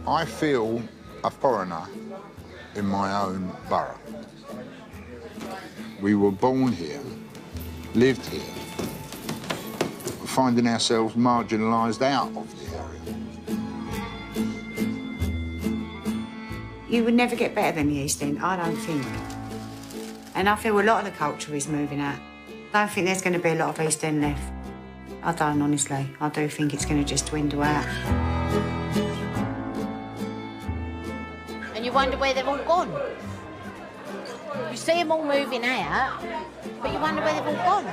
I feel a foreigner in my own borough. We were born here, lived here, finding ourselves marginalised out of the area. You would never get better than the East End, I don't think. And I feel a lot of the culture is moving out. I don't think there's going to be a lot of East End left. I don't, honestly. I do think it's going to just dwindle out. And you wonder where they've all gone. You see them all moving out, but you wonder where they've all gone.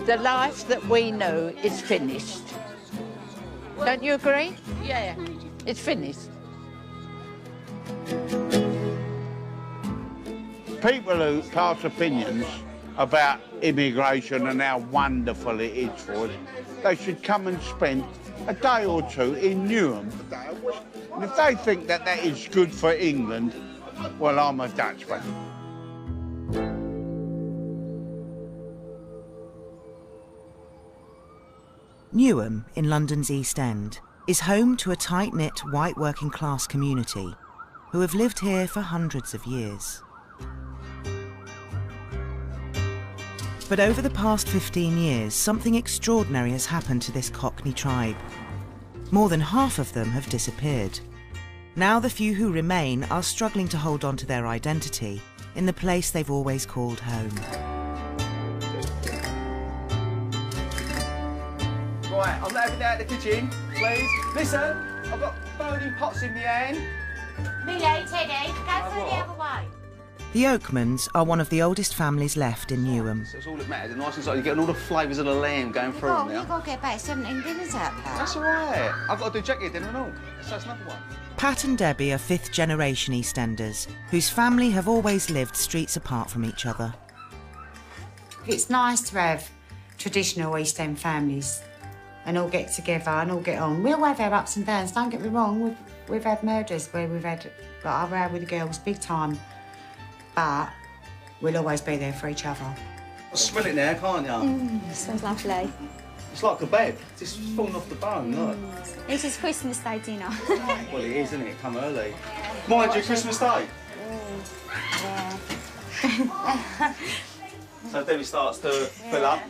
The life that we know is finished. Don't you agree? Yeah. It's finished. People who pass opinions about immigration and how wonderful it is for us, they should come and spend a day or two in Newham. And if they think that that is good for England, well, I'm a Dutchman. Newham, in London's East End, is home to a tight-knit white working-class community who have lived here for hundreds of years. But over the past 15 years, something extraordinary has happened to this Cockney tribe. More than half of them have disappeared. Now the few who remain are struggling to hold on to their identity in the place they've always called home. Right, I'm having out the kitchen, please. Listen, I've got burning pots in my hand. Millie, Teddy, go through the other way. The Oakmans are one of the oldest families left in Newham. That's all that matters. Nice and you're getting all the flavours of the lamb going through them now. You've got to get about 17 dinners out, Pat. That's all right. I've got to do Jackie dinner and all. So that's another one. Pat and Debbie are fifth-generation EastEnders, whose family have always lived streets apart from each other. It's nice to have traditional East End families and all get together and all get on. We all have our ups and downs, don't get me wrong. We've had murders where we've had, like, I row with the girls big time, but we'll always be there for each other. I smell it now, can't you? It smells lovely. It's like a kebab, just falling off the bone, look. This is Christmas Day dinner. Well, it is, isn't it? Come early. Mind you, Christmas Day. Yeah. So Debbie starts to fill up.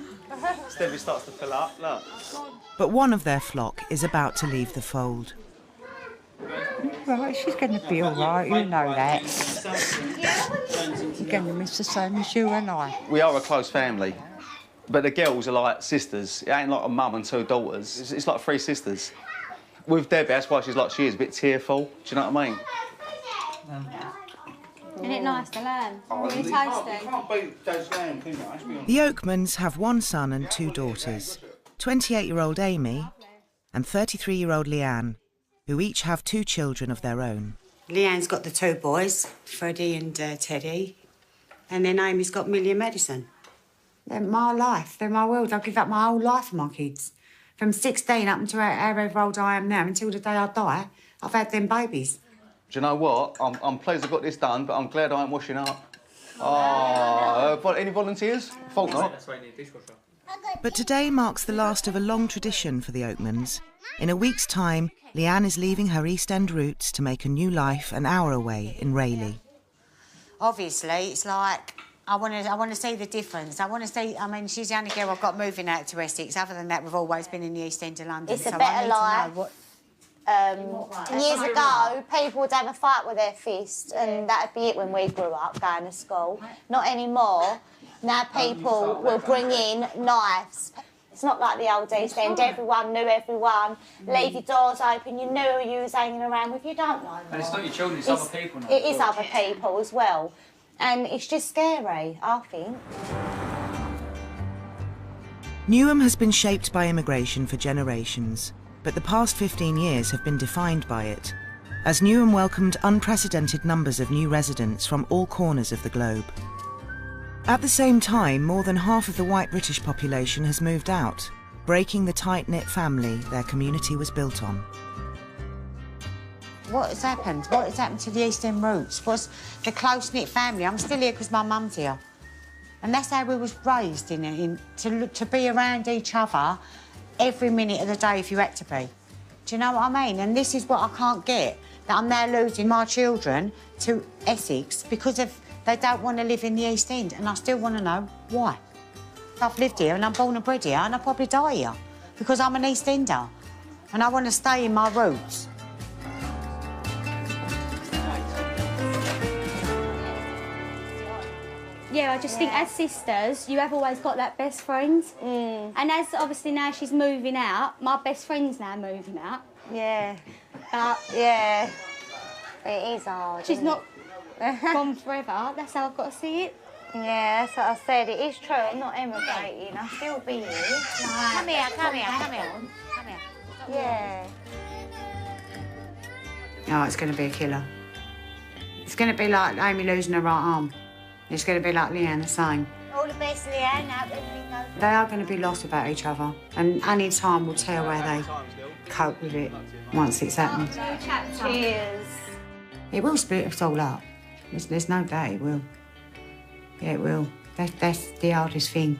Debbie starts to fill up, look. But one of their flock is about to leave the fold. Right, she's going to be all right, you know that. You're going to miss the same as you and I. We are a close family, but the girls are like sisters. It ain't like a mum and two daughters. It's like three sisters. With Debbie, that's why she's like she is, a bit tearful. Do you know what I mean? Isn't it nice, the lamb? Really tasty. Can't beat those lamb, can you? The Oakmans have one son and two daughters, 28-year-old Amy and 33-year-old Leanne, who each have two children of their own. Leanne's got the two boys, Freddie and Teddy, and then Amy's got Millie and Madison. They're my life, they're my world. I'll give up my whole life for my kids. From 16 up until however old I am now, until the day I die, I've had them babies. Do you know what? I'm pleased I got this done, but I'm glad I ain't washing up. Oh, any volunteers? I thought not. But today marks the last of a long tradition for the Oakmans. In a week's time, Leanne is leaving her East End roots to make a new life an hour away in Rayleigh. Obviously, it's like, I want to see the difference. I want to see, I mean, she's the only girl I've got moving out to Essex. Other than that, we've always been in the East End of London. It's a better life. Years ago, people would have a fight with their fist, and that'd be it when we grew up, going to school. Not anymore. Now people will bring in knives. It's not like the old East End. Everyone knew everyone. Leave your doors open. You knew who you was hanging around with. You don't know. And it's not your children, it's other people now. It is other people as well. And it's just scary, I think. Newham has been shaped by immigration for generations, but the past 15 years have been defined by it, as Newham welcomed unprecedented numbers of new residents from all corners of the globe. At the same time, more than half of the white British population has moved out, breaking the tight-knit family their community was built on. What has happened? What has happened to the East End roots? What's the close-knit family? I'm still here because my mum's here. And that's how we was raised, to be around each other every minute of the day if you had to be. Do you know what I mean? And this is what I can't get, that I'm now losing my children to Essex because they don't want to live in the East End, and I still want to know why. I've lived here and I'm born and bred here, and I'll probably die here because I'm an East Ender and I want to stay in my roots. Yeah, I just think as sisters, you have always got that best friend. And as obviously now she's moving out, my best friend's now moving out. Yeah. But Yeah. It is hard. she's isn't not it? gone forever. That's how I've got to see it. Yeah, that's what I said. It is true. I'm not emigrating. I'll still be here. Come here, come here, come here. Come here. Yeah. Oh, it's going to be a killer. It's going to be like Amy losing her right arm. It's going to be like Leanne the same. All the best, Leanne. Hope everything goes They are going to be lost about each other, and only time will tell where they cope with it once it's happened. Cheers. It will split us all up. There's no doubt it will. Yeah, it will. That's the hardest thing.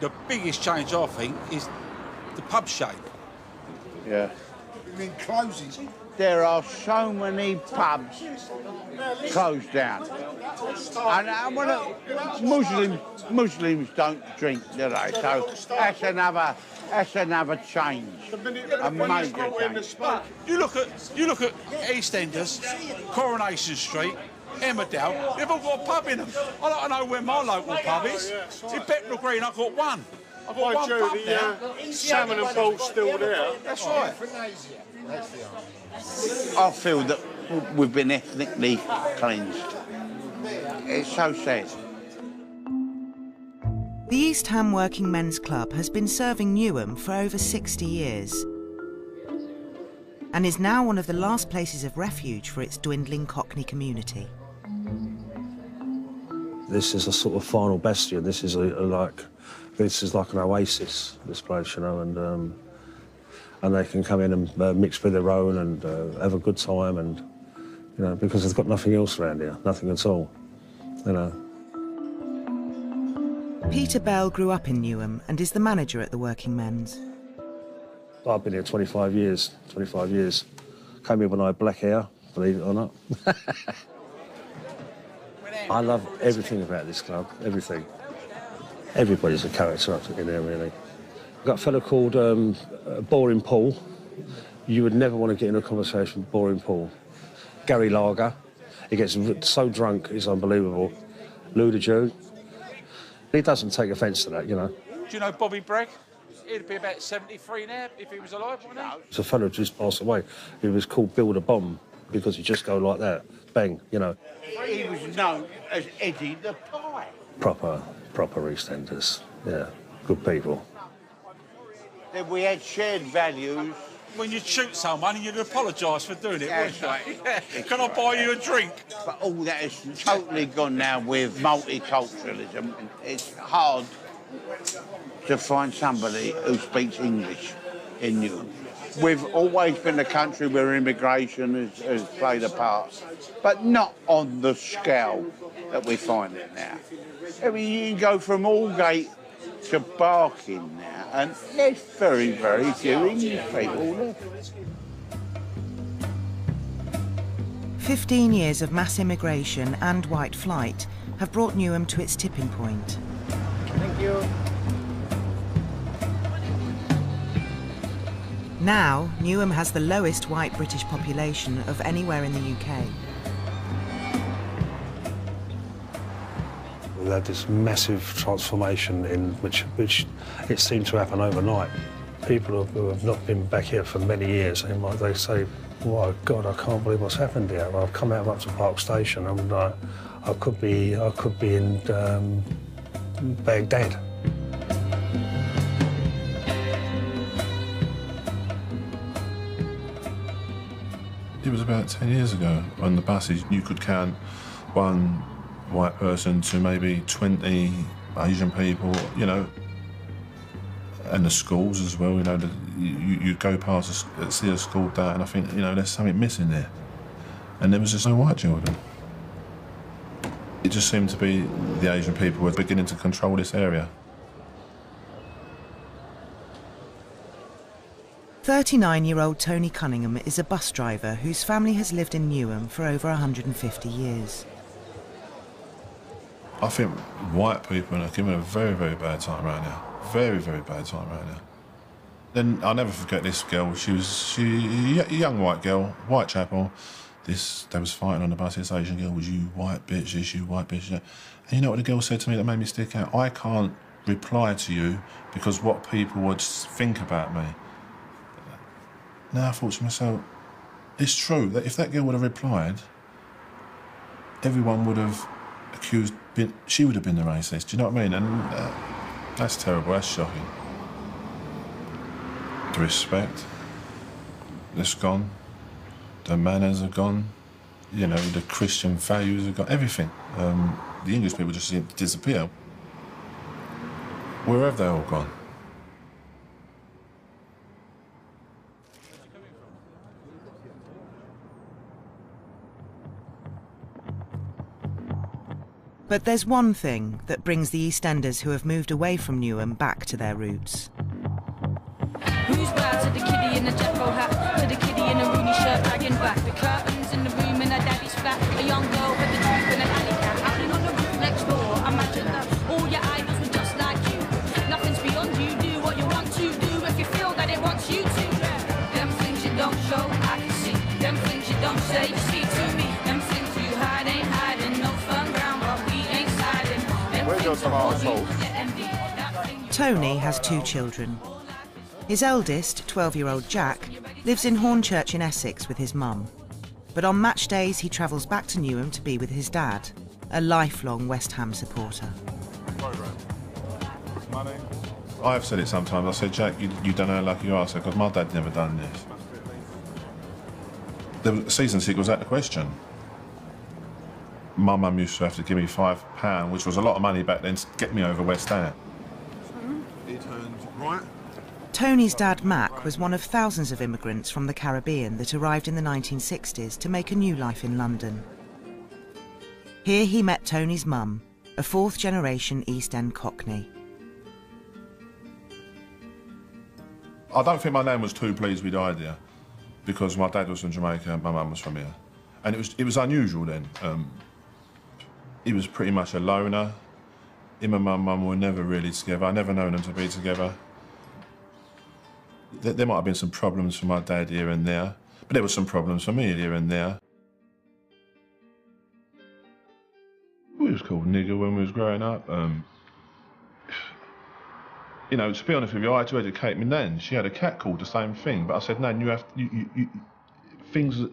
The biggest change, I think, is the pub shape. Yeah. You mean closes? There are so many pubs closed down. And Muslims don't drink, do they? So that's another change. A major change. You look at EastEnders, Coronation Street, Emmerdale, they've all got a pub in them. I don't know where my local pub is. In Bethnal Green, I've got one. I've got one pub there. Salmon and Ball's still there. That's right. I feel that we've been ethnically cleansed. It's so sad. The East Ham Working Men's Club has been serving Newham for over 60 years and is now one of the last places of refuge for its dwindling Cockney community. This is a sort of final bastion. This is like an oasis, this place, you know, and they can come in and mix with their own and have a good time, and you know, because they've got nothing else around here, nothing at all, you know. Peter Bell grew up in Newham and is the manager at the Working Men's. I've been here 25 years. Came here when I had black hair, believe it or not. I love everything about this club, everything. Everybody's a character up in there, really. I've got a fellow called Boring Paul. You would never want to get in a conversation with Boring Paul. Gary Lager. He gets so drunk, it's unbelievable. Luda Jew. He doesn't take offence to that, you know. Do you know Bobby Bragg? He'd be about 73 now if he was alive, wouldn't he? There's a fellow who just passed away. He was called Bill the Bomb because he'd just go like that, bang, you know. He was known as Eddie the Pie. Proper EastEnders, yeah, good people. Then we had shared values. When you'd shoot someone and you'd apologise for doing it, That's wouldn't you? right. Yeah. Can I buy you a drink? But all that is totally gone now with multiculturalism. It's hard to find somebody who speaks English in Newham. We've always been a country where immigration has played a part, but not on the scale that we find it now. I mean, you can go from Aldgate to Barking now, and there's very, very few English people left. 15 years of mass immigration and white flight have brought Newham to its tipping point. Thank you. Now, Newham has the lowest white British population of anywhere in the UK. We had this massive transformation in which it seemed to happen overnight. People who have not been back here for many years, they say, "Oh God, I can't believe what's happened here." Well, I've come out of Upton Park Station, and I could be in Baghdad. It was about 10 years ago on the buses. You could count 1, white person to maybe 20 Asian people, you know, and the schools as well, you know, you go past, see a school that, and I think, you know, there's something missing there. And there was just no white children. It just seemed to be the Asian people were beginning to control this area. 39-year-old Tony Cunningham is a bus driver whose family has lived in Newham for over 150 years. I think white people are giving a very, very bad time right now. Very, very bad time right now. Then I'll never forget this girl. She a young white girl, Whitechapel. They was fighting on the bus. This Asian girl was, you white bitch, this, you white bitch. That. And you know what the girl said to me that made me stick out? I can't reply to you because what people would think about me. Now I thought to myself, it's true that if that girl would have replied, everyone would have accused, she would have been the racist, do you know what I mean? And that's terrible, that's shocking. The respect, it's gone. The manners are gone. You know, the Christian values are gone, everything. The English people just seem to disappear. Where have they all gone? But there's one thing that brings the EastEnders who have moved away from Newham back to their roots. Who's bad to the kiddie in the Jeffro hat, to the kiddie in a Rooney shirt, dragging back the curtains in the room in her daddy's flat, a young girl with a droop and an alley cat, happening on the roof next door. Imagine that all your idols were just like you. Nothing's beyond you, do what you want to do if you feel that it wants you to. Them things you don't show, I can see. Them things you don't say, you speak to me. Them things you hide ain't hiding, no firm ground, but we ain't siding. Where's your tomato sauce? Tony has 2 children. His eldest, 12-year-old Jack, lives in Hornchurch in Essex with his mum. But on match days, he travels back to Newham to be with his dad, a lifelong West Ham supporter. I've said it sometimes. I said, Jack, you don't know how lucky you are, because my dad never done this. The season ticket was out the question. My mum used to have to give me £5, which was a lot of money back then, to get me over West Ham. He turned right. Tony's dad, Mac, was one of thousands of immigrants from the Caribbean that arrived in the 1960s to make a new life in London. Here he met Tony's mum, a 4th-generation East End Cockney. I don't think my nan was too pleased with the idea, because my dad was from Jamaica and my mum was from here. And it was unusual then. He was pretty much a loner. Him and my mum were never really together. I never known them to be together. There might have been some problems for my dad here and there, but there were some problems for me here and there. We was called nigger when we was growing up. You know, to be honest with you, I had to educate my nan. She had a cat called the same thing, but I said, Nan, you have things that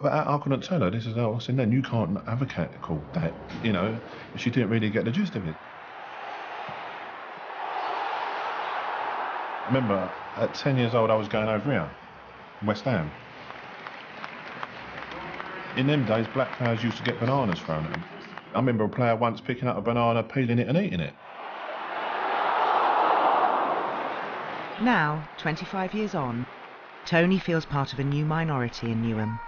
I couldn't tell her. This is how I said, Nan, you can't have a cat called that. You know, she didn't really get the gist of it. Remember, at 10 years old, I was going over here, West Ham. In them days, black players used to get bananas thrown at them. I remember a player once picking up a banana, peeling it and eating it. Now, 25 years on, Tony feels part of a new minority in Newham.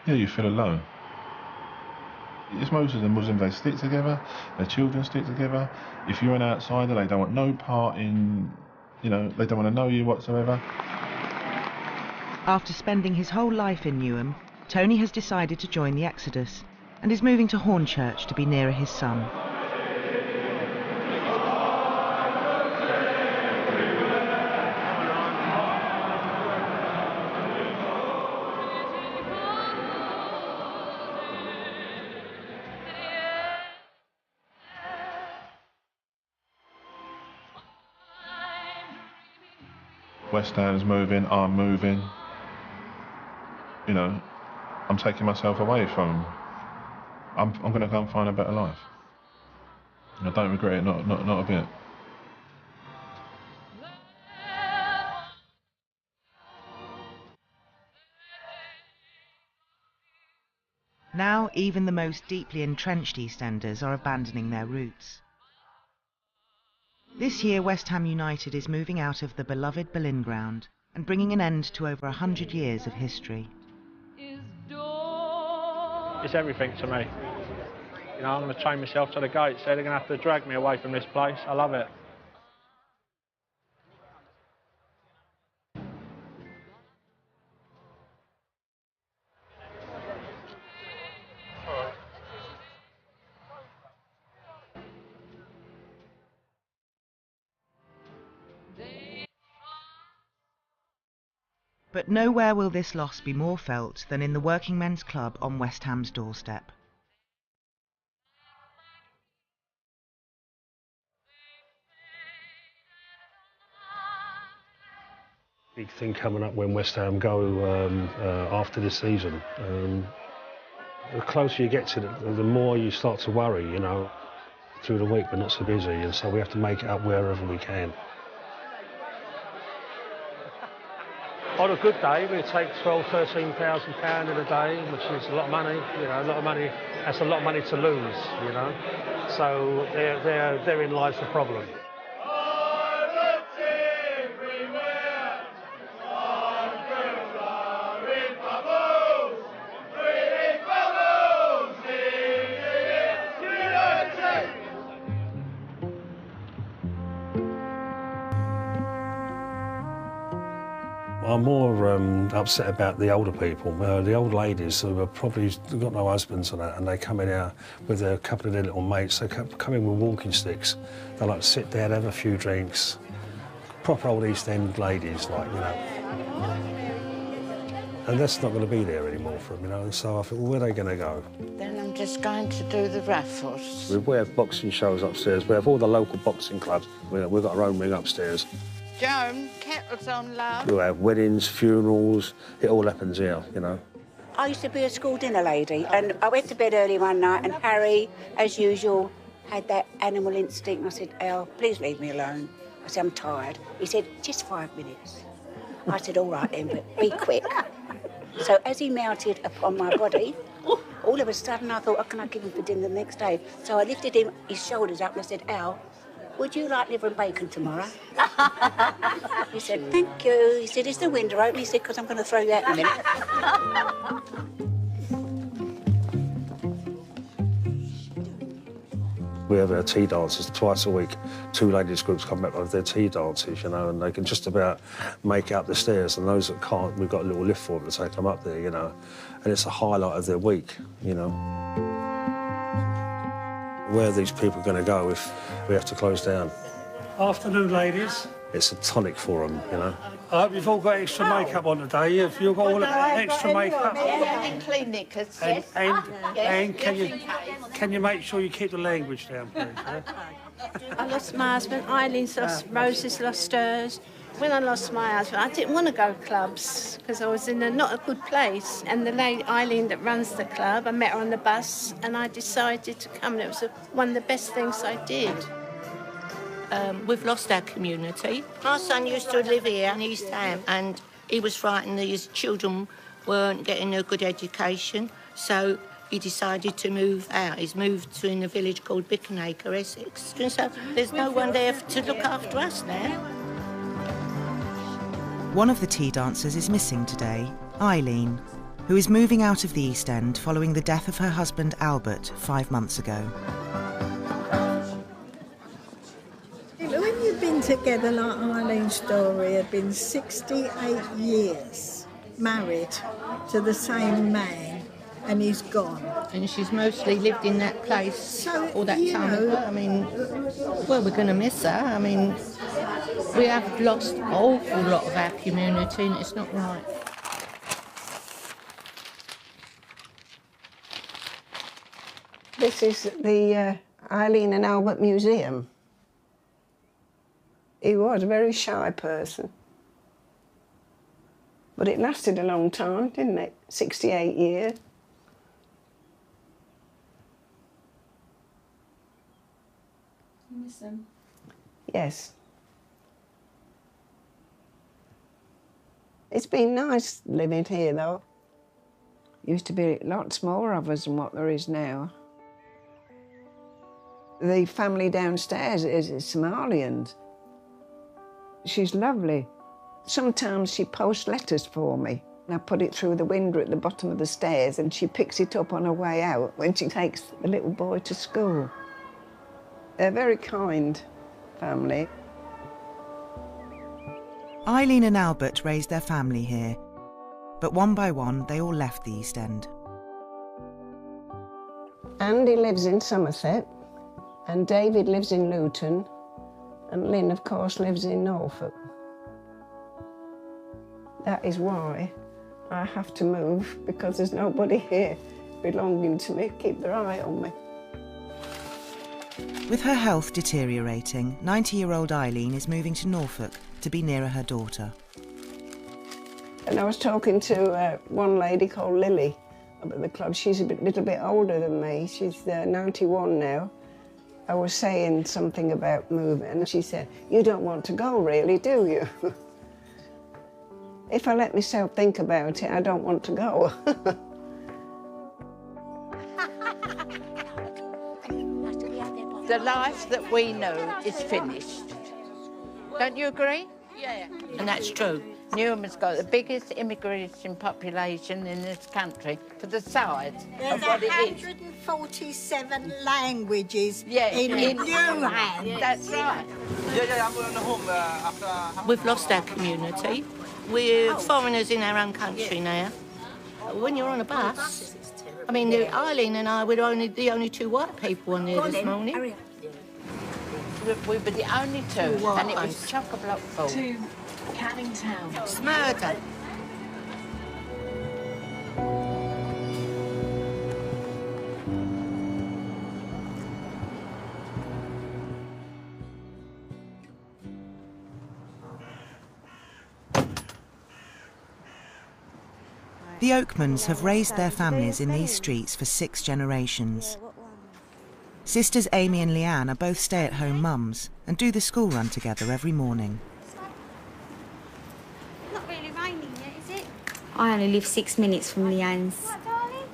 Yeah, you feel alone. It's most of the Muslims, they stick together, their children stick together. If you're an outsider, they don't want no part in, you know, they don't want to know you whatsoever. After spending his whole life in Newham, Tony has decided to join the Exodus and is moving to Hornchurch to be nearer his son. West Ham's moving, I'm moving. You know, I'm taking myself away from. I'm going to go and find a better life. I don't regret it, not a bit. Now, even the most deeply entrenched EastEnders are abandoning their roots. This year, West Ham United is moving out of the beloved Boleyn Ground and bringing an end to over 100 years of history. It's everything to me. You know, I'm going to chain myself to the gates. They're going to have to drag me away from this place. I love it. But nowhere will this loss be more felt than in the Working Men's Club on West Ham's doorstep. Big thing coming up when West Ham go after this season. The closer you get to it, the more you start to worry, you know. Through the week we're not so busy, and so we have to make it up wherever we can. On a good day, we take £12,000, £13,000 in a day, which is a lot of money. You know, a lot of money. That's a lot of money to lose. You know, so therein lies the problem. I'm more upset about the older people, the old ladies who have probably got no husbands and that, and they come in here with a couple of their little mates. They come in with walking sticks. They like to sit there, have a few drinks. Proper old East End ladies, like, you know. And that's not going to be there anymore for them, you know. So I thought, well, where are they going to go? Then I'm just going to do the raffles. We have boxing shows upstairs. We have all the local boxing clubs. We've got our own ring upstairs. Joan, kettle's on, love. We have weddings, funerals, it all happens here, you know. I used to be a school dinner lady, and I went to bed early one night, and Harry, as usual, had that animal instinct. I said, Al, please leave me alone. I said, I'm tired. He said, just 5 minutes. I said, all right then, but be quick. So as he mounted upon my body, all of a sudden I thought, what can I give him for dinner the next day? So I lifted his shoulders up and I said, Al, would you like liver and bacon tomorrow? He said, thank you. He said, is the window open? He said, because I'm going to throw you out in a minute. We have our tea dances twice a week. 2 ladies groups come back with their tea dances, you know, and they can just about make it up the stairs. And those that can't, we've got a little lift for them to take them up there, you know. And it's a highlight of their week, you know. Where are these people going to go if we have to close down? Afternoon, ladies. It's a tonic for them, you know. I hope you've all got extra makeup on today. Have you got all that extra makeup? And clean knickers, yes. And can you make sure you keep the language down, please? Yeah? I lost my husband, Eileen's lost, Rose's lost hers. When I lost my husband, I didn't want to go to clubs because I was in not a good place. And the lady, Eileen, that runs the club, I met her on the bus and I decided to come. And it was one of the best things I did. We've lost our community. My son used to live here in East Ham and he was frightened that his children weren't getting a good education, so he decided to move out. He's moved to in a village called Bickenacre, Essex. And so there's no one there to look after us now. One of the tea dancers is missing today, Eileen, who is moving out of the East End following the death of her husband Albert 5 months ago. When you've been together like Eileen's story, had been 68 years married to the same man, and he's gone. And she's mostly lived in that place all that time. know, I mean, well, we're going to miss her. I mean, we have lost an awful lot of our community and it's not right. This is the Eileen and Albert Museum. He was a very shy person. But it lasted a long time, didn't it? 68 years. You miss him? Yes. It's been nice living here, though. Used to be lots more of us than what there is now. The family downstairs is Somalian. She's lovely. Sometimes she posts letters for me. And I put it through the window at the bottom of the stairs and she picks it up on her way out when she takes the little boy to school. They're a very kind family. Eileen and Albert raised their family here, but one by one they all left the East End. Andy lives in Somerset, and David lives in Luton, and Lynn, of course, lives in Norfolk. That is why I have to move, because there's nobody here belonging to me, keep their eye on me. With her health deteriorating, 90-year-old Eileen is moving to Norfolk to be nearer her daughter. And I was talking to one lady called Lily up at the club. She's a little bit older than me. She's 91 now. I was saying something about moving, and she said, "You don't want to go, really, do you?" If I let myself think about it, I don't want to go. The life that we know is finished. Don't you agree? Yeah. And that's true. Newham has got the biggest immigration population in this country for the size There's of what it is. 147 languages Yeah, in Newham. That's right. We've lost our community. We're foreigners in our own country now. When you're on a bus, I mean, Eileen and I were the only two white people on there this morning. We were the only two, and it was chock-a-block full. To Canning Town. It's murder. The Oakmans have raised their families in these streets for 6 generations. Sisters Amy and Leanne are both stay-at-home mums and do the school run together every morning. Not really raining yet, is it? I only live 6 minutes from Leanne's.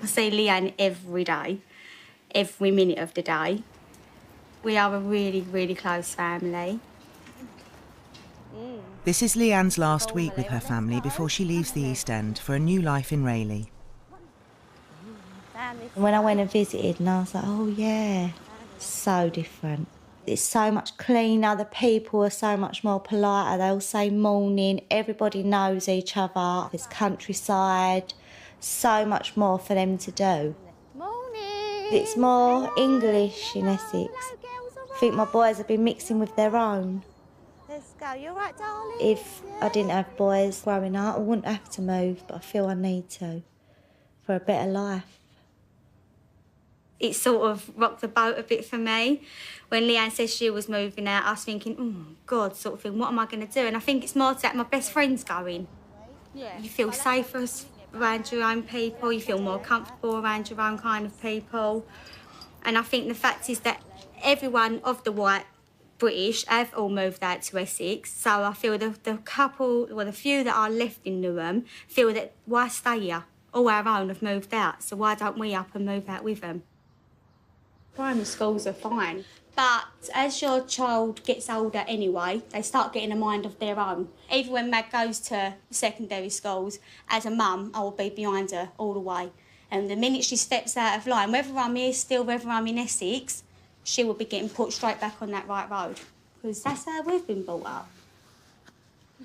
I see Leanne every day, every minute of the day. We are a really, really close family. This is Leanne's last week with her family before she leaves the East End for a new life in Rayleigh. When I went and visited, and I was like, oh yeah, so different. It's so much cleaner, the people are so much more politer, they all say morning, everybody knows each other, there's countryside, so much more for them to do. Morning! It's more English in Essex. I think my boys have been mixing with their own. Let's go, you all right, darling? If I didn't have boys growing up, I wouldn't have to move, but I feel I need to for a better life. It sort of rocked the boat a bit for me. When Leanne said she was moving out, I was thinking, oh, God, sort of thing, what am I going to do? And I think it's more that my best friend's going. Yeah. You feel safer around your own people, you feel more comfortable around your own kind of people. And I think the fact is that everyone of the white British have all moved out to Essex, so I feel the couple, well, the few that are left in Newham, feel that why stay here? All our own have moved out, so why don't we up and move out with them? Primary schools are fine, but as your child gets older anyway, they start getting a mind of their own. Even when Mag goes to secondary schools, as a mum, I will be behind her all the way. And the minute she steps out of line, whether I'm here still, whether I'm in Essex, she will be getting put straight back on that right road, because that's how we've been brought up.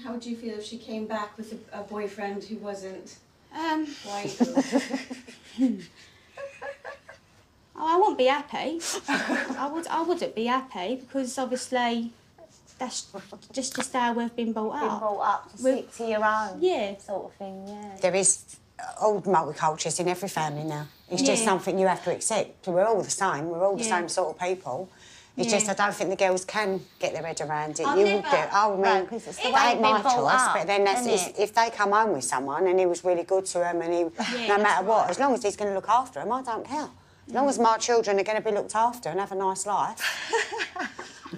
How would you feel if she came back with a boyfriend who wasn't white? Oh, I wouldn't be happy. I wouldn't be happy, because obviously that's just how we've been brought up. Been brought up to stick to your own. Yeah. Sort of thing, yeah. There is old multicultures in every family now. It's just something you have to accept. We're all the same. We're all the same sort of people. It's just I don't think the girls can get their head around it. You would do. Oh, man, that ain't my choice. But then if they come home with someone and he was really good to them and he, no matter what, as long as he's going to look after them, I don't care. As long as my children are going to be looked after and have a nice life.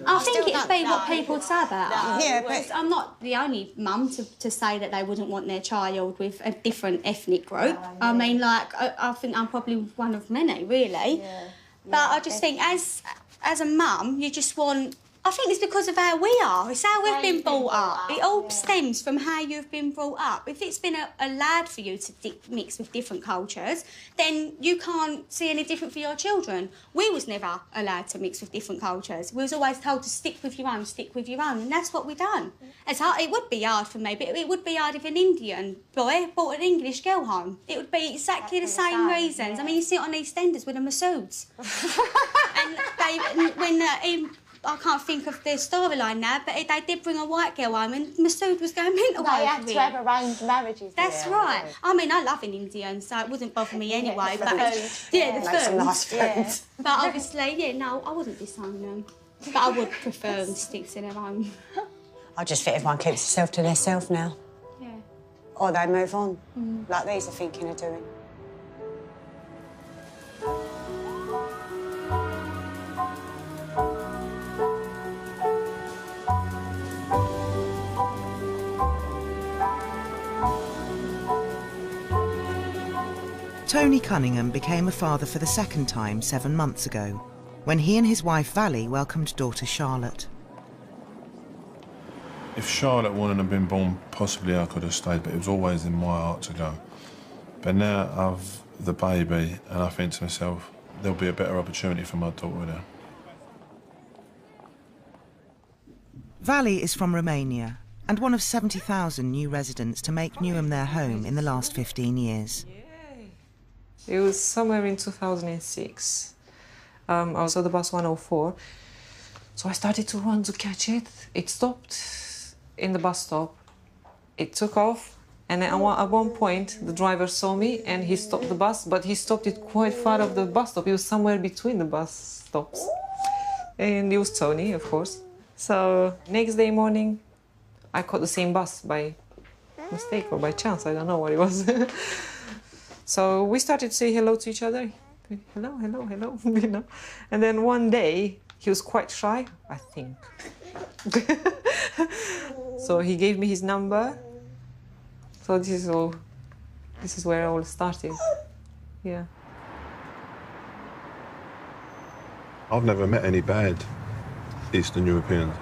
I think it'd be what people say about us. Yeah, but I'm not the only mum to say that they wouldn't want their child with a different ethnic group. I mean, like, I think I'm probably one of many, really. But I just think as a mum, you just want... I think it's because of how we are. It's how we've been brought up. It all stems from how you've been brought up. If it's been allowed for you to mix with different cultures, then you can't see any different for your children. We was never allowed to mix with different cultures. We was always told to stick with your own, and that's what we done. It's hard. It would be hard for me, but it would be hard if an Indian boy brought an English girl home. It would be exactly the same reasons. I mean, you see it on EastEnders with the Masouds. And I can't think of the storyline now, but they did bring a white girl home and Masood was going mental over it. They had to have arranged marriages. That's right. I mean, I love an Indian, so it wouldn't bother me anyway. But the food. Nice food. Yeah. But obviously, no, I wouldn't disown them. But I would prefer them to stick to their own. I just think everyone keeps itself to themselves now. Yeah. Or they move on, like these are thinking of doing. Tony Cunningham became a father for the second time 7 months ago, when he and his wife Vally welcomed daughter Charlotte. If Charlotte wouldn't have been born, possibly I could have stayed, but it was always in my heart to go. But now I've the baby, and I think to myself, there'll be a better opportunity for my daughter there. Vally is from Romania, and one of 70,000 new residents to make Newham their home in the last 15 years. It was somewhere in 2006. I was at the bus 104, so I started to run to catch it. It stopped in the bus stop. It took off, and at one point the driver saw me and he stopped the bus, but he stopped it quite far off the bus stop. It was somewhere between the bus stops. And it was Tony, of course. So next day morning, I caught the same bus by mistake or by chance. I don't know what it was. So we started to say hello to each other. Hello, hello, hello, you know. And then one day, he was quite shy, I think. So he gave me his number. So this is where it all started. Yeah. I've never met any bad Eastern Europeans.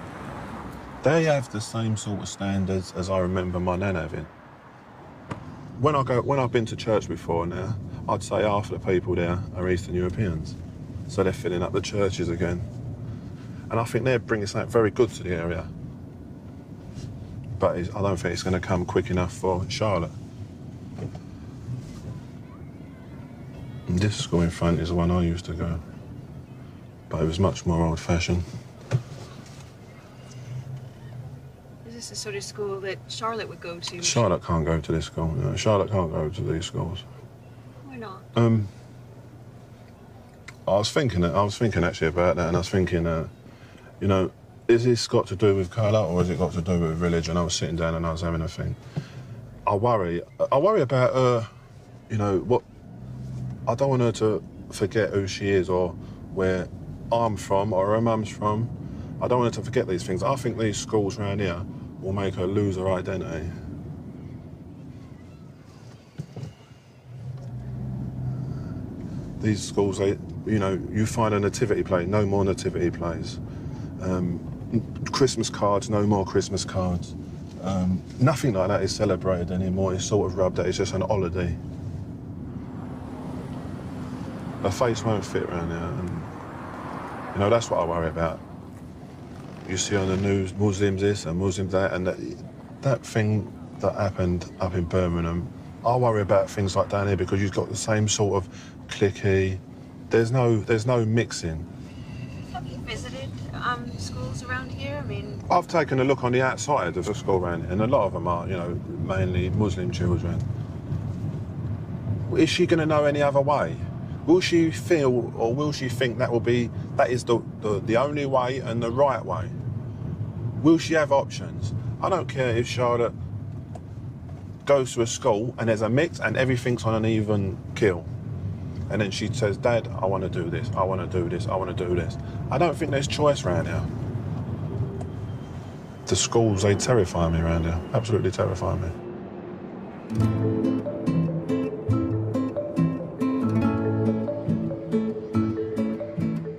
They have the same sort of standards as I remember my nan having. When I've been to church before now, I'd say half of the people there are Eastern Europeans. So they're filling up the churches again. And I think they're bringing something very good to the area. But I don't think it's going to come quick enough for Charlotte. And this school in front is the one I used to go. But it was much more old-fashioned. Is this the sort of school that Charlotte would go to? Charlotte can't go to this school. No, Charlotte can't go to these schools. Why not? I was thinking actually about that, and I was thinking, you know, is this got to do with colour or has it got to do with religion? I was sitting down and I was having a think. I worry about her, you know, what. I don't want her to forget who she is or where I'm from or her mum's from. I don't want her to forget these things. I think these schools around here will make her lose her identity. These schools, you know, you find a nativity play, no more nativity plays. Christmas cards, no more Christmas cards. Nothing like that is celebrated anymore. It's sort of rubbed that it's just an holiday. Her face won't fit around here, and you know, that's what I worry about. You see on the news, Muslims this and Muslims that, and that thing that happened up in Birmingham, I worry about things like down here because you've got the same sort of cliquey. There's no mixing. Have you visited schools around here? I mean, I've taken a look on the outside of the school around here, and a lot of them are, you know, mainly Muslim children. Is she going to know any other way? Will she feel, or will she think that is the only way and the right way? Will she have options? I don't care if Charlotte goes to a school and there's a mix and everything's on an even keel. And then she says, Dad, I want to do this, I want to do this, I want to do this. I don't think there's choice around here. The schools, they terrify me around here, absolutely terrify me.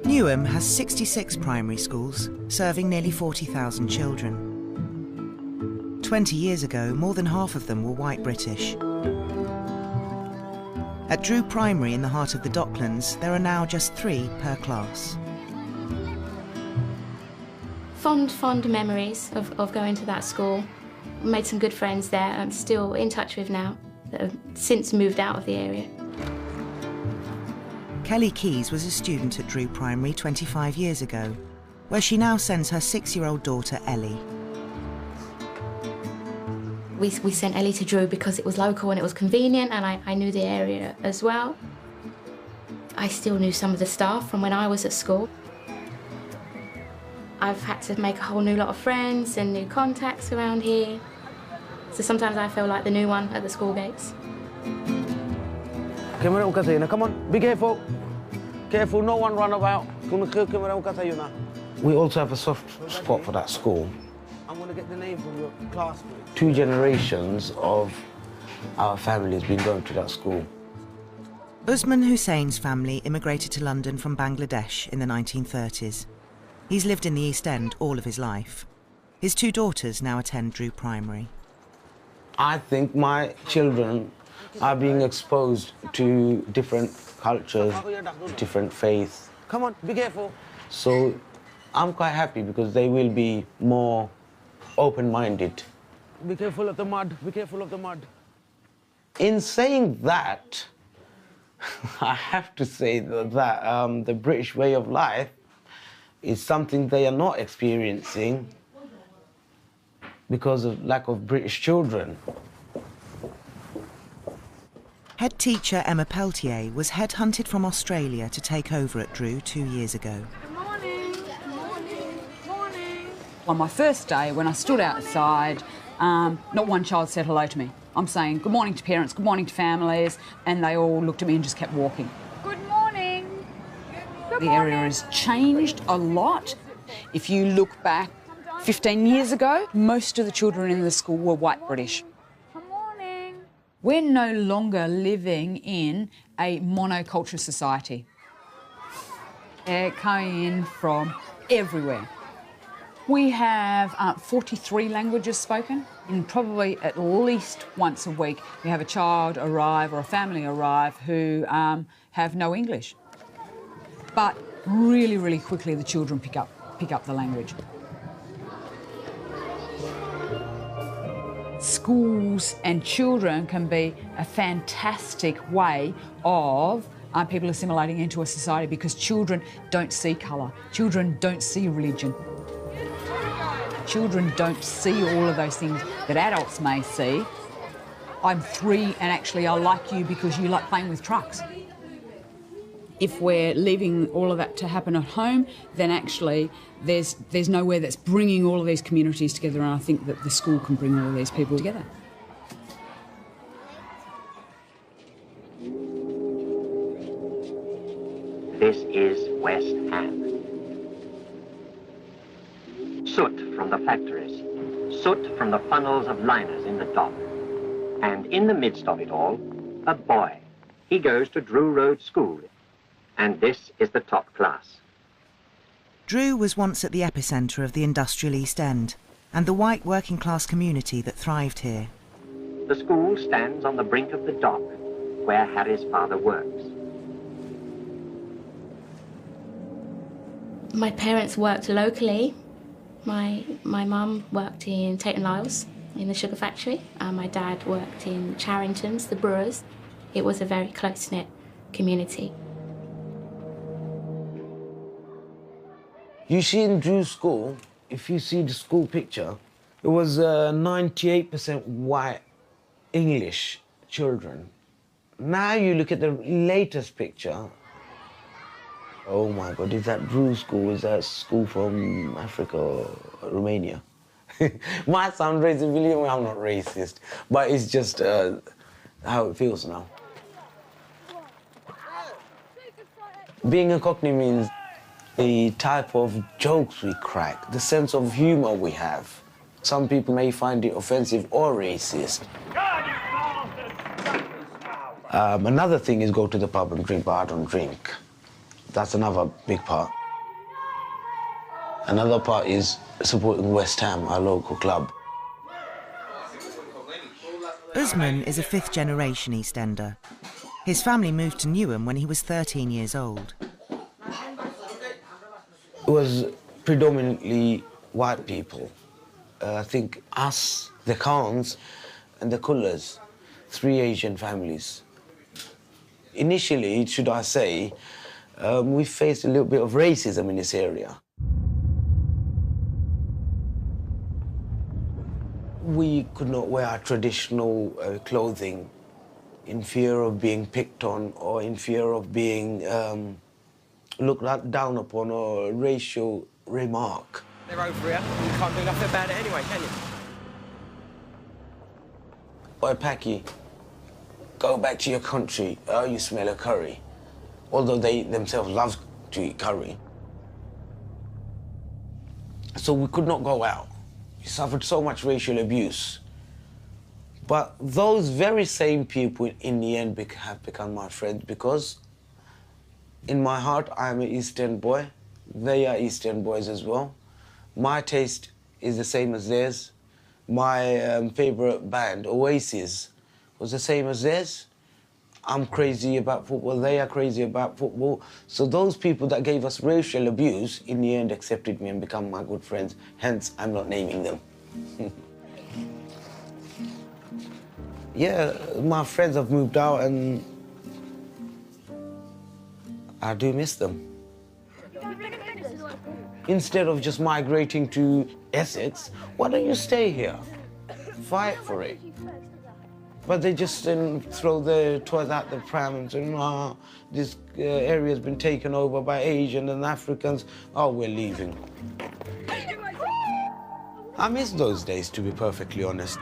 Newham has 66 primary schools, serving nearly 40,000 children. 20 years ago, more than half of them were white British. At Drew Primary in the heart of the Docklands, there are now just 3 per class. Fond memories of going to that school. Made some good friends there I'm still in touch with now, that have since moved out of the area. Kelly Keys was a student at Drew Primary 25 years ago, where she now sends her 6-year-old daughter Ellie. We sent Ellie to Drew because it was local and it was convenient, and I knew the area as well. I still knew some of the staff from when I was at school. I've had to make a whole new lot of friends and new contacts around here. So sometimes I feel like the new one at the school gates. Come on, be careful. Careful, no one run about. We also have a soft spot for that school. I'm going to get the name from your classmate. 2 generations of our family has been going to that school. Usman Hussein's family immigrated to London from Bangladesh in the 1930s. He's lived in the East End all of his life. His 2 daughters now attend Drew Primary. I think my children are being exposed to different cultures, different faiths. Come on, be careful. So I'm quite happy because they will be more open-minded. Be careful of the mud, be careful of the mud. In saying that, I have to say that the British way of life is something they are not experiencing because of lack of British children. Head teacher Emma Peltier was headhunted from Australia to take over at Drew 2 years ago. On my first day, when I stood outside, not one child said hello to me. I'm saying good morning to parents, good morning to families, and they all looked at me and just kept walking. Good morning. The area has changed a lot. If you look back 15 years ago, most of the children in the school were white British. Good morning. We're no longer living in a monoculture society. They're coming in from everywhere. We have 43 languages spoken, and probably at least once a week we have a child arrive or a family arrive who have no English. But really, really quickly the children pick up the language. Schools and children can be a fantastic way of people assimilating into a society because children don't see colour, children don't see religion. Children don't see all of those things that adults may see. I'm 3 and actually I like you because you like playing with trucks. If we're leaving all of that to happen at home, then actually there's nowhere that's bringing all of these communities together, and I think that the school can bring all of these people together. This is West Ham. Soot from the factories, soot from the funnels of liners in the dock. And in the midst of it all, a boy. He goes to Drew Road School, and this is the top class. Drew was once at the epicentre of the industrial East End and the white working class community that thrived here. The school stands on the brink of the dock, where Harry's father works. My parents worked locally. My mum worked in Tate & Lyle's in the sugar factory. My dad worked in Charrington's, the brewers. It was a very close-knit community. You see in Drew School, if you see the school picture, it was 98% white English children. Now you look at the latest picture, oh my God, is that Drew School? Is that school from Africa or Romania? Might sound racist, believe me, I'm not racist, but it's just how it feels now. Being a Cockney means the type of jokes we crack, the sense of humour we have. Some people may find it offensive or racist. Another thing is go to the pub and drink, but I don't drink. That's another big part. Another part is supporting West Ham, our local club. Usman is a fifth-generation East Ender. His family moved to Newham when he was 13 years old. It was predominantly white people. I think us, the Khans and the Kullers, 3 Asian families. Initially, should I say, we faced a little bit of racism in this area. We could not wear our traditional clothing in fear of being picked on or in fear of being looked down upon or a racial remark. They're over here. You can't do nothing about it anyway, can you? Oi, Paki, go back to your country. Oh, you smell of curry. Although they themselves love to eat curry. So we could not go out. We suffered so much racial abuse. But those very same people in the end have become my friends because in my heart, I am an East End boy. They are East End boys as well. My taste is the same as theirs. My favourite band, Oasis, was the same as theirs. I'm crazy about football, they are crazy about football. So those people that gave us racial abuse, in the end accepted me and become my good friends. Hence, I'm not naming them. Yeah, my friends have moved out and I do miss them. Instead of just migrating to Essex, why don't you stay here? Fight for it. But they just throw the toys out the pram and say, this area has been taken over by Asians and Africans. Oh, we're leaving. I miss those days, to be perfectly honest,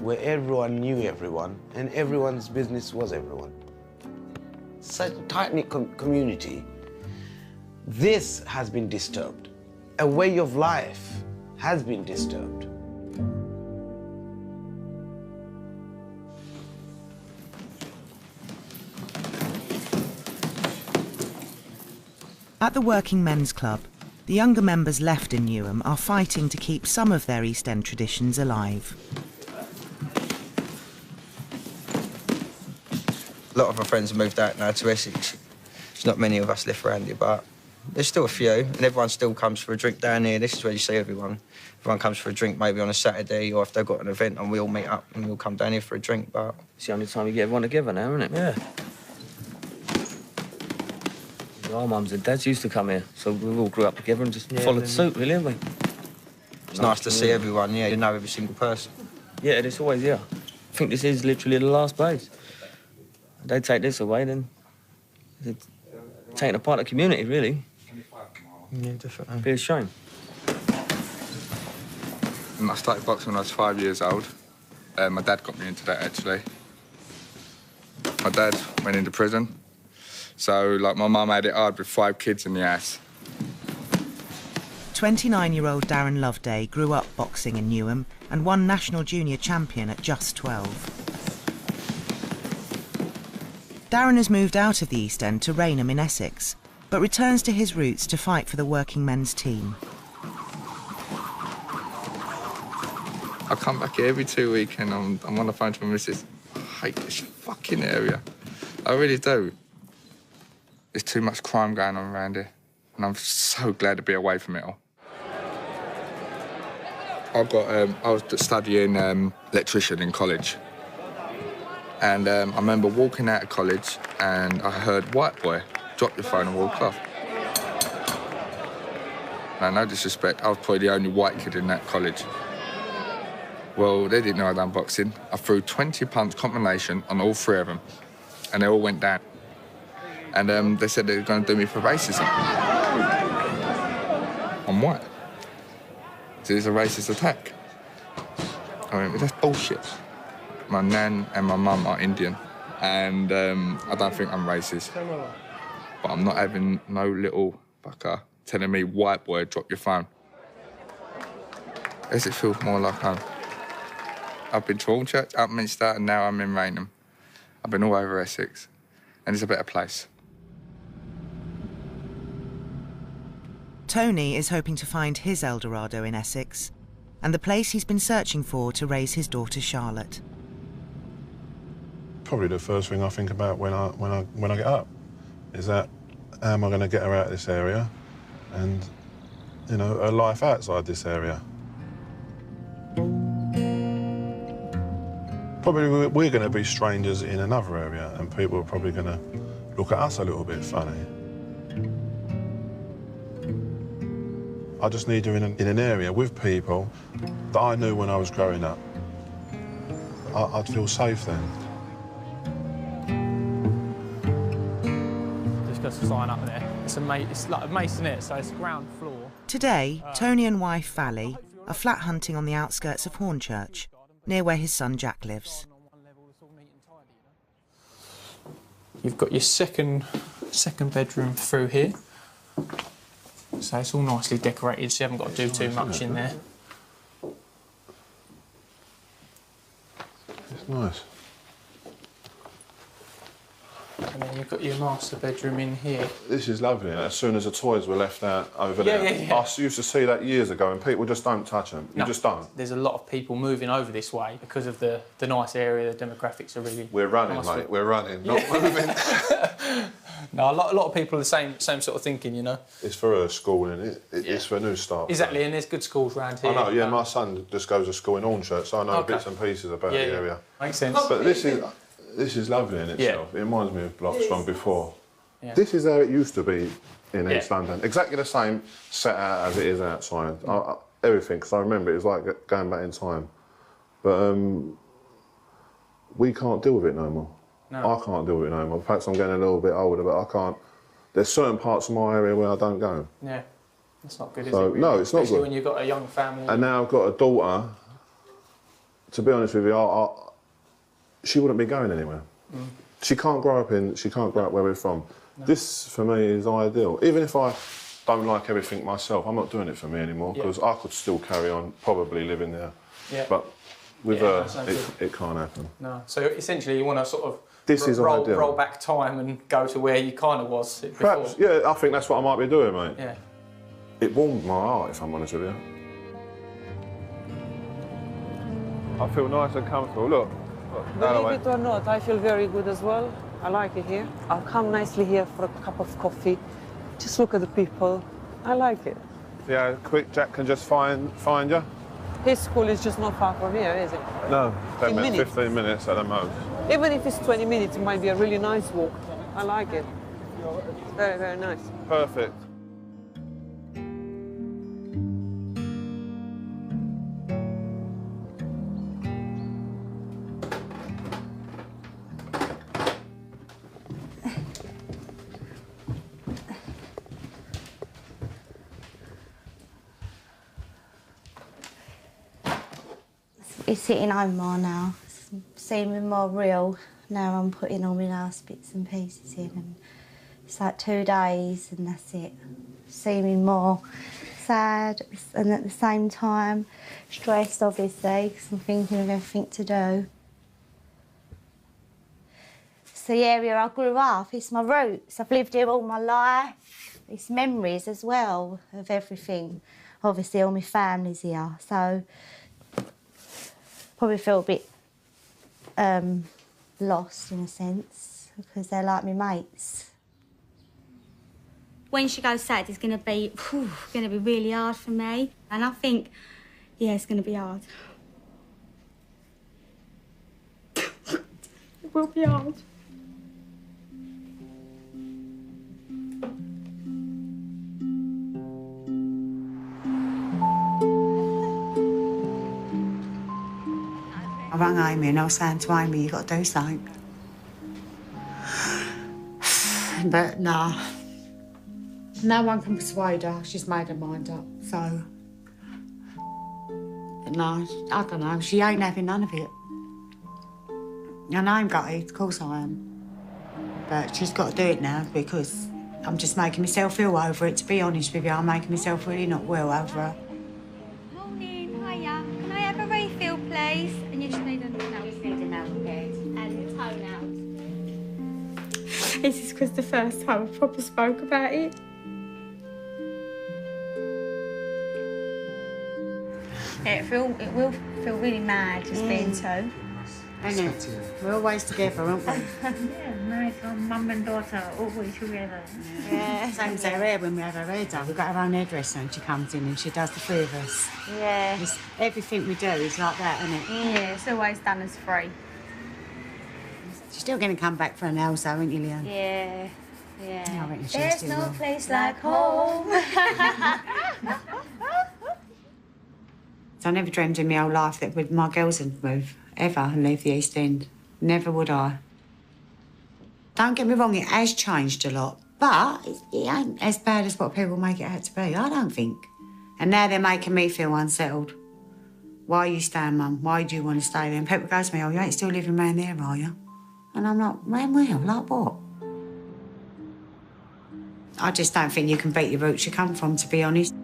where everyone knew everyone and everyone's business was everyone. Such a tight-knit community. This has been disturbed. A way of life has been disturbed. At the Working Men's Club, the younger members left in Newham are fighting to keep some of their East End traditions alive. A lot of my friends have moved out now to Essex. There's not many of us left around here, but there's still a few, and everyone still comes for a drink down here. This is where you see everyone. Everyone comes for a drink maybe on a Saturday, or if they've got an event and we all meet up and we'll come down here for a drink, but... It's the only time you get everyone together now, isn't it? Yeah. Our mums and dads used to come here, so we all grew up together and just followed suit, really, haven't we? It's nice to see everyone, yeah, you know every single person. Yeah, it's always, yeah. I think this is literally the last place. If they take this away, then it's taking apart the community, really. Yeah, definitely. Be a shame. I started boxing when I was 5 years old. My dad got me into that, actually. My dad went into prison. So, like, my mum had it hard with 5 kids in the house. 29-year-old Darren Loveday grew up boxing in Newham and won national junior champion at just 12. Darren has moved out of the East End to Rainham in Essex, but returns to his roots to fight for the working men's team. I come back here every 2 weeks and I'm on the phone to my missus. I hate this fucking area. I really do. There's too much crime going on around here, and I'm so glad to be away from it all. I was studying electrician in college, and I remember walking out of college and I heard, "White boy, drop your phone and walk off." Now, no disrespect, I was probably the only white kid in that college. Well, they didn't know I'd done boxing. I threw 20-punch combination on all 3 of them, and they all went down. And they said they were going to do me for racism. I'm white. So it's a racist attack. I mean, that's bullshit. My nan and my mum are Indian, and I don't think I'm racist. But I'm not having no little fucker telling me, "White boy, drop your phone." Essex feels more like home. I've been to Hornchurch, Upminster, and now I'm in Rainham. I've been all over Essex, and it's a better place. Tony is hoping to find his Eldorado in Essex, and the place he's been searching for to raise his daughter Charlotte. Probably the first thing I think about when I get up is that how am I going to get her out of this area, and you know, her life outside this area. Probably we're going to be strangers in another area, and people are probably going to look at us a little bit funny. I just need her in an area with people that I knew when I was growing up. I'd feel safe then. Just got to sign up there. It's like a masonette, so it's ground floor. Today, Tony and wife Valley are flat hunting on the outskirts of Hornchurch, near where his son Jack lives. You've got your second bedroom through here. So it's all nicely decorated, so you haven't got to do too much in there. It's nice. And then you've got your master bedroom in here. This is lovely. As soon as the toys were left out over there, Yeah. I used to see that years ago, and people just don't touch them. No, You just don't. There's a lot of people moving over this way because of the nice area, the demographics are really We're running, nice. mate. We're running, not moving. No, a lot of people are the same sort of thinking, you know. It's for her school, and it's for a new start. Exactly, and there's good schools around here. I know, yeah, my son just goes to school in Hornchurch, so I know Okay. bits and pieces about Yeah, the yeah. area. Makes sense. But this is lovely in itself. It reminds me of blocks from before. Yeah. This is how it used to be in Yeah. East London. Exactly the same set out as it is outside. Everything, because I remember it was like going back in time. But we can't deal with it no more. No. I can't deal with it no more. Perhaps I'm getting a little bit older, but I can't. There's certain parts of my area where I don't go. Yeah, that's not good, is So, it? no, it's not Especially good. when you've got a young family. And now I've got a daughter. To be honest with you, she wouldn't be going anywhere. Mm. She can't grow up where we're from. No. This for me is ideal. Even if I don't like everything myself, I'm not doing it for me anymore, because I could still carry on probably living there. Yeah. But with Yeah, her, no it can't happen. No. So essentially, you want to sort of This is ideal. roll back time and go to where you kind of was before. Perhaps, yeah, I think that's what I might be doing, mate. Yeah. It warmed my heart, if I'm honest with you. I feel nice and comfortable. Look. Believe it or not, I feel very good as well. I like it here. I'll come nicely here for a cup of coffee. Just look at the people. I like it. Yeah, quick Jack can just find you. His school is just not far from here, is it? No, 10 minutes, minutes. 15 minutes at the most. Even if it's 20 minutes, it might be a really nice walk. I like it. Very, very nice. Perfect. It's sitting home more now. It's seeming more real. Now I'm putting all my last bits and pieces in, and it's like 2 days and that's it. Seeming more sad and at the same time stressed, obviously, because I'm thinking of everything to do. It's the area I grew up. It's my roots. I've lived here all my life. It's memories as well of everything. Obviously, all my family's here, so probably feel a bit lost in a sense, because they're like my mates. When she goes sad, it's going to be really hard for me. And I think, yeah, it's going to be hard. It will be hard. I rang Amy and I was saying to Amy, you've got to do something. But nah, no one can persuade her. She's made her mind up, so... No, I don't know. She ain't having none of it. And I'm gutted, of course I am. But she's got to do it now because I'm just making myself ill over it. To be honest with you, I'm making myself really not well over her. Morning, hiya. was the first time I proper spoke about it. It will feel really mad just being two. Isn't it? We're always together, aren't we? Yeah, nice. Mum and daughter are always together. Yeah. Same as our hair when we have our hair done. We've got our own hairdresser and she comes in and she does the three of us. Yeah. Everything we do is like that, isn't it? Yeah, it's always done as free. She's still going to come back for an hour, so, aren't you, Leanne? Yeah, yeah. I reckon she'll There's still no will. place like home. So I never dreamed in my whole life that my girls would move, ever, and leave the East End. Never would I. Don't get me wrong, it has changed a lot, but it ain't as bad as what people make it out to be, I don't think. And now they're making me feel unsettled. Why are you staying, Mum? Why do you want to stay there? And people go to me, oh, you ain't still living round there, are you? And I'm like, man, where? Like what? I just don't think you can beat the roots you come from, to be honest.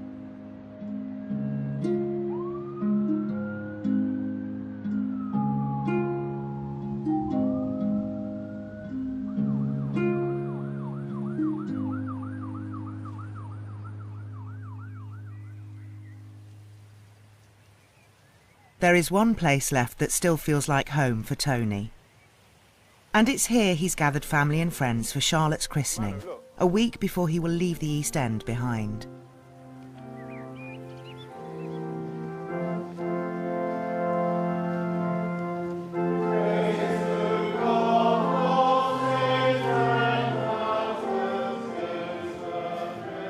There is one place left that still feels like home for Tony. And it's here he's gathered family and friends for Charlotte's christening, a week before he will leave the East End behind.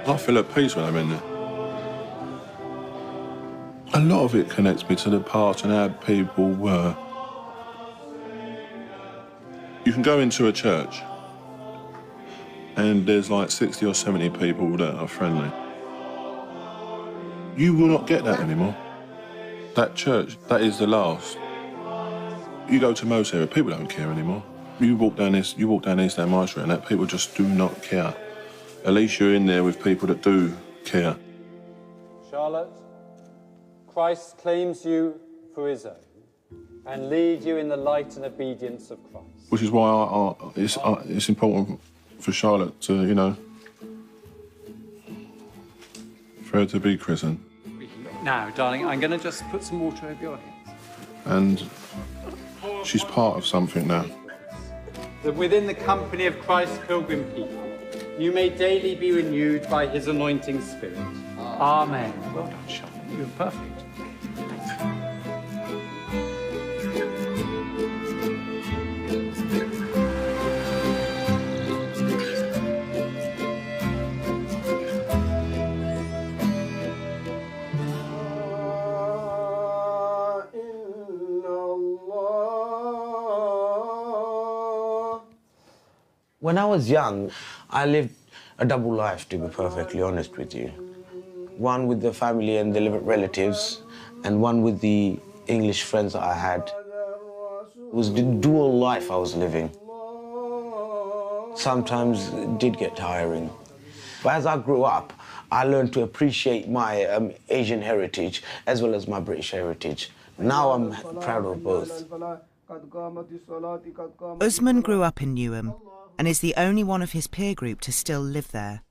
I feel at peace when I'm in there. A lot of it connects me to the past and how people were. You can go into a church and there's like 60 or 70 people that are friendly. You will not get that anymore. That church, that is the last. You go to most areas, people don't care anymore. You walk down East End Mile Street and that people just do not care. At least you're in there with people that do care. Charlotte, Christ claims you for his own and leads you in the light and obedience of Christ. Which is why it's important for Charlotte to, you know, for her to be christened. Now, darling, I'm going to just put some water over your head. And she's part of something now. That within the company of Christ's pilgrim people, you may daily be renewed by his anointing spirit. Amen. Well done, Charlotte. You were perfect. When I was young, I lived a double life, to be perfectly honest with you. One with the family and the relatives, and one with the English friends that I had. It was the dual life I was living. Sometimes it did get tiring. But as I grew up, I learned to appreciate my Asian heritage as well as my British heritage. Now I'm proud of both. Usman grew up in Newham and is the only one of his peer group to still live there.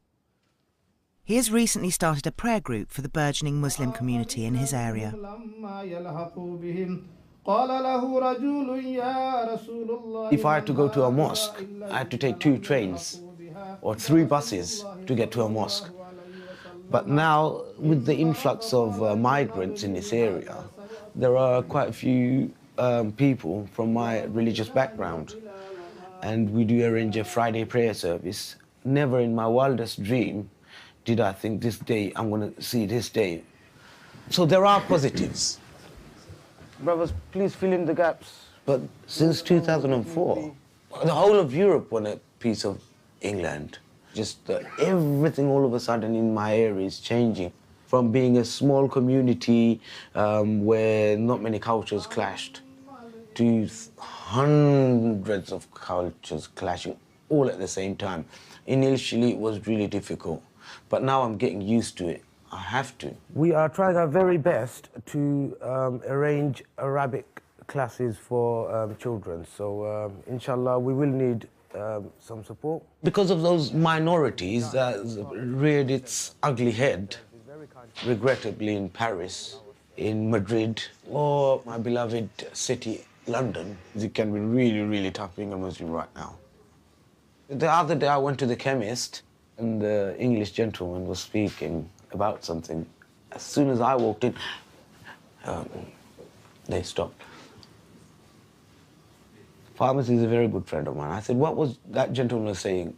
He has recently started a prayer group for the burgeoning Muslim community in his area. If I had to go to a mosque, I had to take 2 trains or 3 buses to get to a mosque. But now, with the influx of migrants in this area, there are quite a few people from my religious background. And we do arrange a Friday prayer service. Never in my wildest dream did I think this day, I'm going to see this day. So there are positives. Brothers, please fill in the gaps. But since 2004, the whole of Europe won a piece of England. Just everything all of a sudden in my area is changing. From being a small community where not many cultures clashed, to hundreds of cultures clashing all at the same time. Initially, it was really difficult, but now I'm getting used to it. I have to. We are trying our very best to arrange Arabic classes for children. So, inshallah, we will need some support. Because of those minorities that reared its ugly head, regrettably in Paris, in Madrid, or my beloved city, London. It can be really, really tough being a Muslim right now. The other day I went to the chemist and the English gentleman was speaking about something. As soon as I walked in, they stopped. Pharmacy is a very good friend of mine. I said, what was that gentleman saying?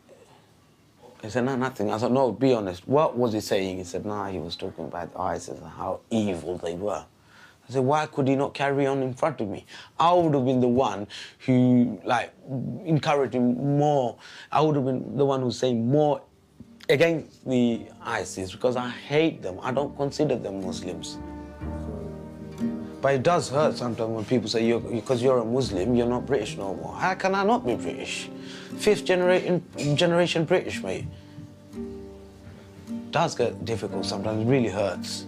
He said, no, nothing. I said, no, be honest. What was he saying? He said, no, he was talking about ISIS and how evil they were. I said, why could he not carry on in front of me? I would have been the one who, like, encouraged him more. I would have been the one who's saying more against the ISIS because I hate them. I don't consider them Muslims. But it does hurt sometimes when people say, because you're a Muslim, you're not British no more. How can I not be British? Fifth generation British, mate. It does get difficult sometimes, it really hurts.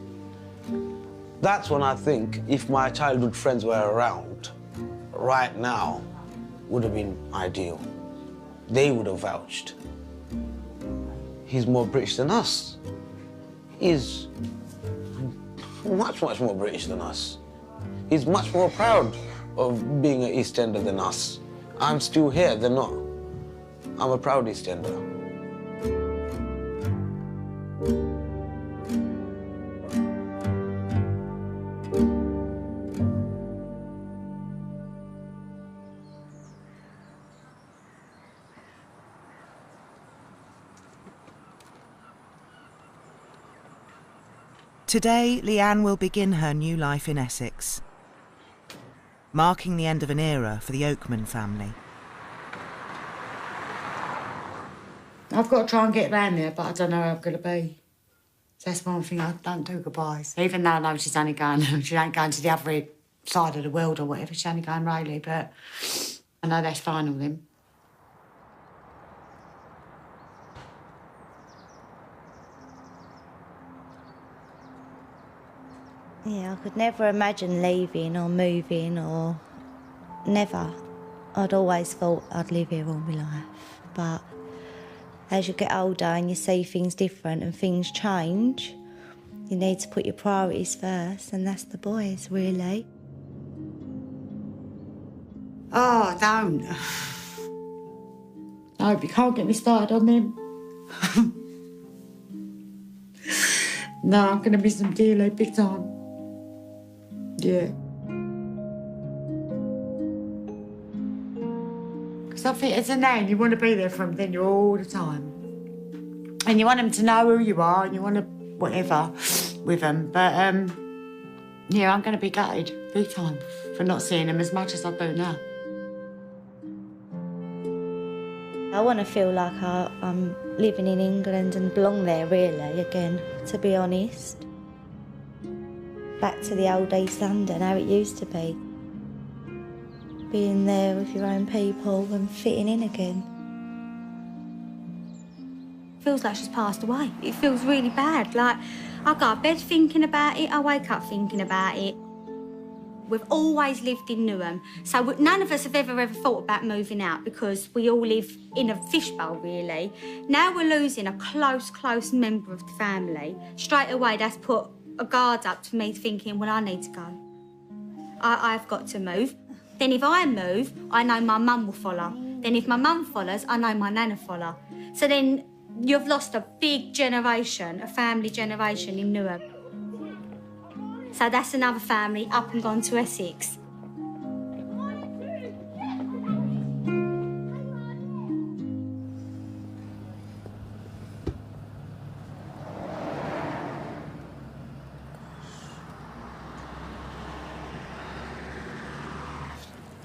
That's when I think if my childhood friends were around right now, would have been ideal. They would have vouched. He's more British than us. He's much, much more British than us. He's much more proud of being an East Ender than us. I'm still here, they're not. I'm a proud East Ender. Today, Leanne will begin her new life in Essex, marking the end of an era for the Oakman family. I've got to try and get around there, but I don't know how I'm going to be. That's one thing, I don't do goodbyes. Even though I know she's only going, she ain't going to the other side of the world or whatever, she's only going Rayleigh, but I know that's final then. Yeah, I could never imagine leaving or moving or never. I'd always thought I'd live here all my life. But as you get older and you see things different and things change, you need to put your priorities first, and that's the boys, really. Oh, don't. I hope you can't get me started on them. No, I'm going to miss them dearly, big time. Yeah. Because I think as a nan, you want to be there for them, then you're all the time. And you want them to know who you are, and you want to whatever with them. But, yeah, I'm going to be gutted, big time, for not seeing them as much as I do now. I want to feel like I'm living in England and belong there, really, again, to be honest. Back to the old East London, how it used to be. Being there with your own people and fitting in again. Feels like she's passed away. It feels really bad. Like, I go to bed thinking about it, I wake up thinking about it. We've always lived in Newham, so none of us have ever thought about moving out because we all live in a fishbowl, really. Now we're losing a close member of the family. Straight away, that's put a guard up to me thinking, well, I need to go. I've got to move. Then if I move, I know my mum will follow. Then if my mum follows, I know my nana will follow. So then you've lost a big generation, a family generation in Newham. So that's another family up and gone to Essex.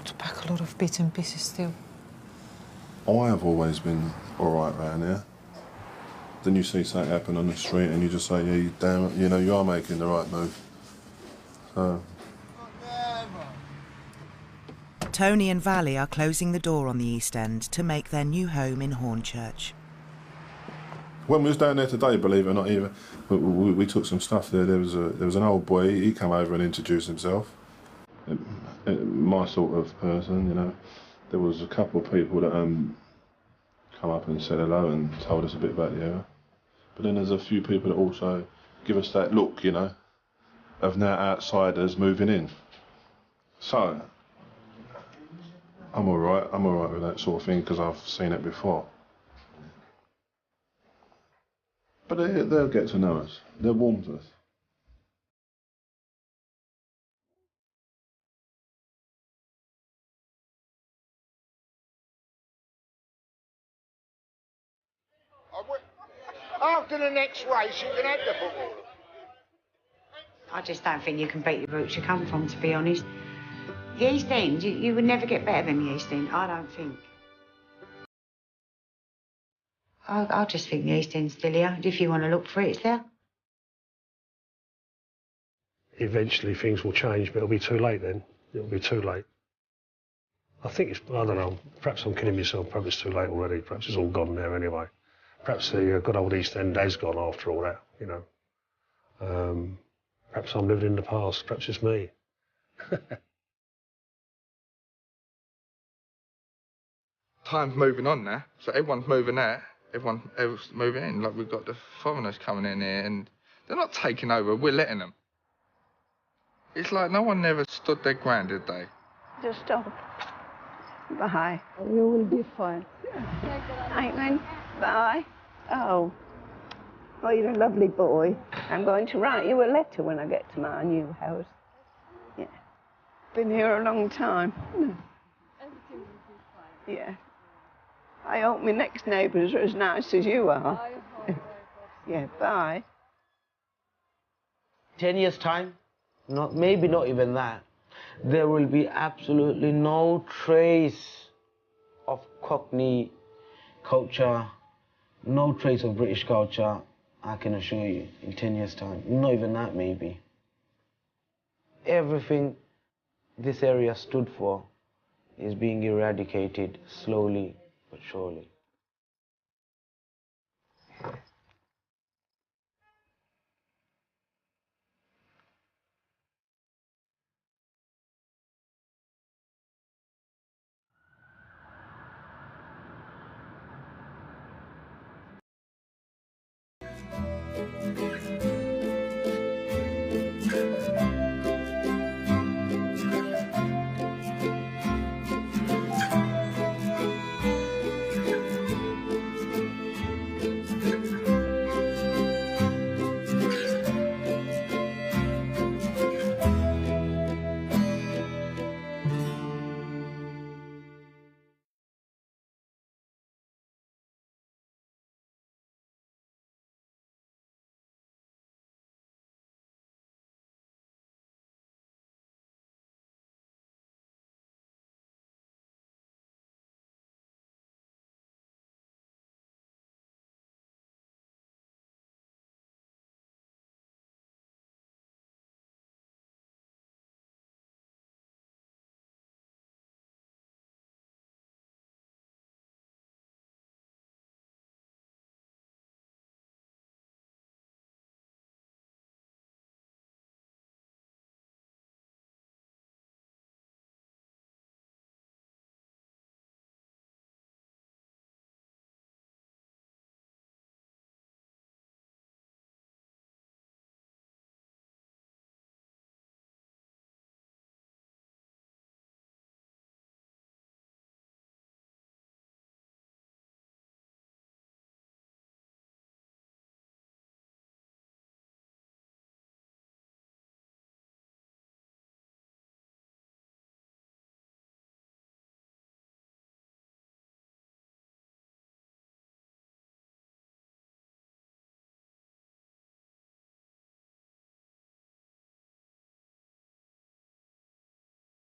To pack a lot of bits and pieces still. I have always been all right around here. Then you see something happen on the street and you just say, yeah, damn it, you know, you are making the right move. Tony and Valley are closing the door on the East End to make their new home in Hornchurch. When we was down there today, believe it or not, even we took some stuff there. There was an old boy. He came over and introduced himself. My sort of person, you know. There was a couple of people that come up and said hello and told us a bit about the area. But then there's a few people that also give us that look, you know, of now outsiders moving in. So, I'm all right with that sort of thing because I've seen it before. But they'll get to know us. They'll warm to us. After the next race, you can have the football. I just don't think you can beat the roots you come from, to be honest. The East End, you would never get better than the East End, I don't think. I just think the East End's still here. If you want to look for it, it's there. Eventually things will change, but it'll be too late then. It'll be too late. I think it's, I don't know, perhaps I'm kidding myself, perhaps it's too late already, perhaps it's all gone there anyway. Perhaps the good old East End has gone after all that, you know. Perhaps I'm living in the past, perhaps it's me. Time's moving on now, so everyone's moving out, everyone else moving in. Like, we've got the foreigners coming in here, and they're not taking over, we're letting them. It's like no one ever stood their ground, did they? Just stop. Bye. We will be fine. Amen. Bye. Oh. Oh, you're a lovely boy. I'm going to write you a letter when I get to my new house. Yeah. Been here a long time. Yeah. I hope my next neighbours are as nice as you are. Yeah, bye. 10 years' time, maybe not even that, there will be absolutely no trace of Cockney culture, no trace of British culture, I can assure you, in 10 years' time. Not even that, maybe. Everything this area stood for is being eradicated slowly but surely.